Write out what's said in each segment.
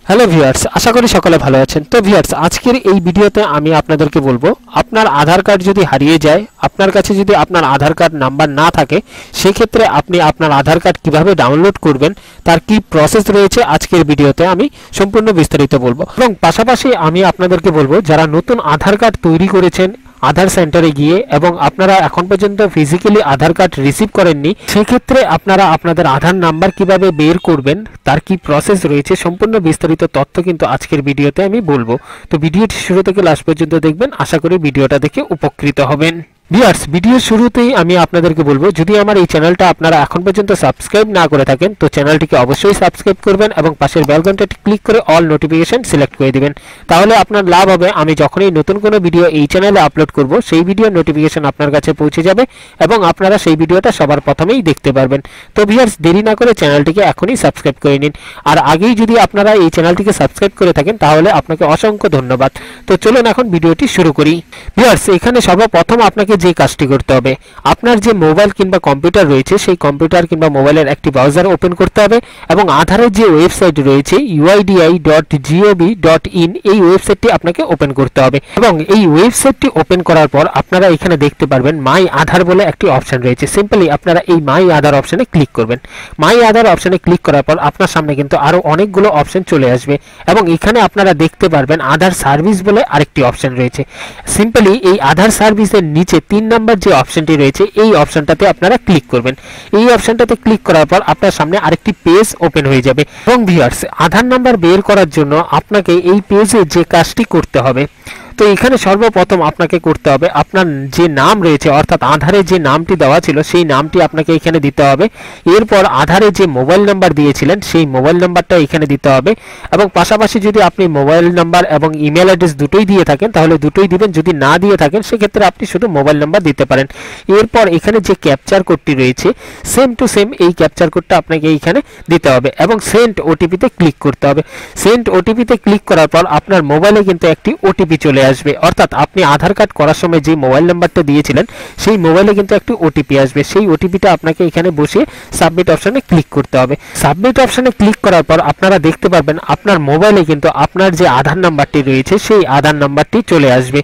Hello viewers, আশা করি সকলে ভালো আছেন। তো ভিউয়ার্স, আজকের এই ভিডিওতে আমি আপনাদেরকে বলবো, আপনার আধার কার্ড যদি হারিয়ে যায়, আপনার কাছে যদি আপনার আধার কার্ড নাম্বার না থাকে, সেই ক্ষেত্রে আপনি আপনার আধার কার্ড কিভাবে ডাউনলোড করবেন, তার কি প্রসেস রয়েছে আজকের ভিডিওতে আমি সম্পূর্ণ বিস্তারিত বলবো। এবং পাশাপাশি আমি আপনাদেরকে বলবো, যারা নতুন আধার কার্ড তৈরি করেছেন আধার সেন্টারে গিয়ে এবং আপনারা এখন পর্যন্ত ফিজিক্যালি আধার কার্ড রিসিভ করেননি, সেক্ষেত্রে আপনারা আপনাদের আধার নাম্বার কিভাবে বের করবেন, তার কি প্রসেস রয়েছে, সম্পূর্ণ বিস্তারিত তথ্য কিন্তু আজকের ভিডিওতে আমি বলবো। তো ভিডিওটি শুরু থেকে লাস্ট পর্যন্ত দেখবেন, আশা করি ভিডিওটা দেখে উপকৃত হবেন। ভিউয়ার্স, ভিডিওর শুরুতেই আমি আপনাদেরকে বলবো, যদি আমার এই চ্যানেলটা আপনারা এখন পর্যন্ত সাবস্ক্রাইব না করে থাকেন, তো চ্যানেলটিকে অবশ্যই সাবস্ক্রাইব করবেন এবং পাশের বেল ঘন্টাটি ক্লিক করে অল নোটিফিকেশন সিলেক্ট করে দিবেন। তাহলে আপনার লাভ হবে, আমি যখনই নতুন কোনো ভিডিও এই চ্যানেলে আপলোড করব, সেই ভিডিওর নোটিফিকেশন আপনার কাছে পৌঁছে যাবে এবং আপনারা সেই ভিডিওটা সবার প্রথমেই দেখতে পারবেন। তো ভিউয়ার্স, দেরি না করে চ্যানেলটিকে এখনই সাবস্ক্রাইব করে নিন। আর আগেই যদি আপনারা এই চ্যানেলটিকে সাবস্ক্রাইব করে থাকেন, তাহলে আপনাকে অসংখ্য ধন্যবাদ। তো চলুন এখন ভিডিওটি শুরু করি। ভিউয়ার্স, এখানে সর্বপ্রথম আপনাকে যে কাজটি করতে হবে, আপনার যে মোবাইল কিংবা কম্পিউটার রয়েছে, সেই কম্পিউটার কিংবা মোবাইলের একটি ব্রাউজার ওপেন করতে হবে এবং আধারের যে ওয়েবসাইট রয়েছে uidi.gov.in, এই ওয়েবসাইটটি আপনাকে ওপেন করতে হবে। এবং এই ওয়েবসাইটটি ওপেন করার পর আপনারা এখানে দেখতে পারবেন মাই আধার বলে একটি অপশন রয়েছে। সিম্পলি আপনারা এই মাই আধার অপশনে ক্লিক করবেন। মাই আধার অপশনে ক্লিক করার পর আপনার সামনে কিন্তু আরো অনেকগুলো অপশন চলে আসবে এবং এখানে আপনারা দেখতে পারবেন আধার সার্ভিস বলে আরেকটি অপশন রয়েছে। সিম্পলি এই আধার সার্ভিসের নিচে 3 নম্বর যে অপশনটি রয়েছে, এই অপশনটাতে আপনারা ক্লিক করবেন। এই অপশনটাতে ক্লিক করার পর আপনার সামনে আরেকটি পেজ ওপেন হয়ে যাবে। এবং ভিউয়ার্স, আধার নাম্বার বের করার জন্য আপনাকে এই পেজে যে কাজটি করতে হবে, তো এখানে সর্বপ্রথম আপনাকে করতে হবে, আপনার যে নাম রয়েছে অর্থাৎ আধারে যে নামটি দেওয়া ছিল সেই নামটি আপনাকে এখানে দিতে হবে। এরপর আধারে যে মোবাইল নাম্বার দিয়েছিলেন সেই মোবাইল নাম্বারটা এখানে দিতে হবে এবং পাশাপাশি যদি আপনি মোবাইল নাম্বার এবং ইমেল অ্যাড্রেস দুটোই দিয়ে থাকেন তাহলে দুটোই দিবেন, যদি না দিয়ে থাকেন সেক্ষেত্রে আপনি শুধু মোবাইল নাম্বার দিতে পারেন। এরপর এখানে যে ক্যাপচার কোডটি রয়েছে, সেম টু সেম এই ক্যাপচার কোডটা আপনাকে এইখানে দিতে হবে এবং সেন্ড ওটিপিতে ক্লিক করতে হবে। সেন্ড ওটিপিতে ক্লিক করার পর আপনার মোবাইলে কিন্তু একটি ওটিপি চলে আসবে, অর্থাৎ আপনি আধার কার্ড করার সময় যে মোবাইল নাম্বারটা দিয়েছিলেন সেই মোবাইলে কিন্তু একটি ওটিপি আসবে। সেই ওটিপিটা আপনাকে এখানে বসিয়ে সাবমিট অপশনে ক্লিক করতে হবে। সাবমিট অপশনে ক্লিক করার পর আপনারা দেখতে পারবেন আপনার মোবাইলে কিন্তু আপনার যে আধার নাম্বারটি রয়েছে সেই আধার নাম্বারটি চলে আসবে।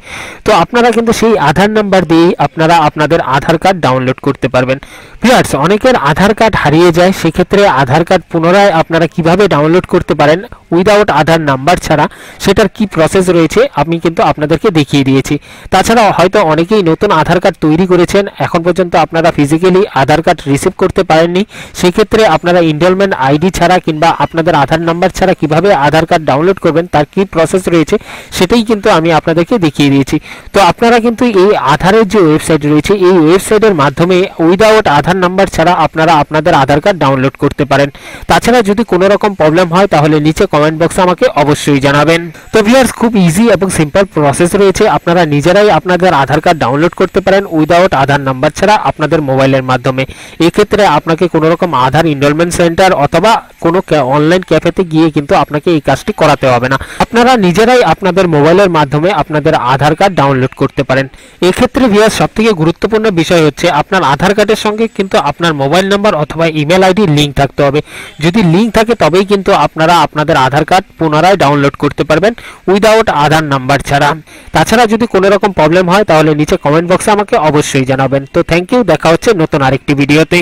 তো আপনারা কিন্তু সেই আধার নাম্বার দিয়েই আপনারা আপনাদের আধার কার্ড ডাউনলোড করতে পারবেন। ভিউয়ার্স, অনেকের আধার কার্ড হারিয়ে যায়, সেক্ষেত্রে আধার কার্ড পুনরায় আপনারা কিভাবে ডাউনলোড করতে পারেন উইদাউট আধার নাম্বার ছাড়া, সেটার কি প্রসেস রয়েছে আমি কিন্তু আপনাদেরকে দেখিয়ে দিয়েছি। তাছাড়া হয়তো অনেকেই নতুন আধার কার্ড তৈরি করেছেন, এখন পর্যন্ত আপনারা ফিজিক্যালি আধার কার্ড রিসিভ করতে পারেননি, সেক্ষেত্রে আপনারা ইনরোলমেন্ট আইডি ছাড়া কিংবা আপনাদের আধার নাম্বার ছাড়া কিভাবে আধার কার্ড ডাউনলোড করবেন তার কি প্রসেস রয়েছে সেটাই কিন্তু আমি আপনাদেরকে দেখিয়ে দিয়েছি। তো আপনারা কিন্তু এই আধারের যে ওয়েবসাইট রয়েছে এই ওয়েবসাইটের মাধ্যমে উইদাউট আধার নাম্বার ছাড়া আপনারা আপনাদের আধার কার্ড ডাউনলোড করতে পারেন। তাছাড়া যদি কোনো রকম প্রবলেম হয় তাহলে নিচে কমেন্ট বক্সে আমাকে অবশ্যই জানাবেন। তো ভিউয়ার্স, খুব ইজি এবং সিম্পল প্রসেস রয়েছে, আপনারা নিজেরাই আপনাদের আধার কার্ড ডাউনলোড করতে পারেন উইদাউট আধার নাম্বার ছাড়া আপনাদের মোবাইলের মাধ্যমে। এক্ষেত্রে আপনাকে কোনো রকম আধার এনরোলমেন্ট সেন্টার অথবা কোনো অনলাইন ক্যাফেতে গিয়ে কিন্তু আপনাকে এই কাজটি করাতে হবে না, আপনারা নিজেরাই আপনাদের মোবাইলের মাধ্যমে আপনাদের আধার কার্ড ডাউনলোড করতে পারেন। এক্ষেত্রে ভিউয়ার্স, সবথেকে গুরুত্বপূর্ণ বিষয় হচ্ছে আপনার আধার কার্ডের সঙ্গে কিন্তু আপনার মোবাইল নাম্বার অথবা ইমেল আইডি লিঙ্ক থাকতে হবে। যদি লিঙ্ক থাকে তবেই কিন্তু আপনারা আপনাদের আধার কার্ড পুনরায় ডাউনলোড করতে পারবেন উইদাউট আধার নাম্বার ছাড়া। তাছাড়া যদি কোনো রকম প্রবলেম হয় তাহলে নিচে কমেন্ট বক্সে আমাকে অবশ্যই জানাবেন। তো থ্যাংক ইউ, দেখা হচ্ছে নতুন আরেকটি ভিডিওতে।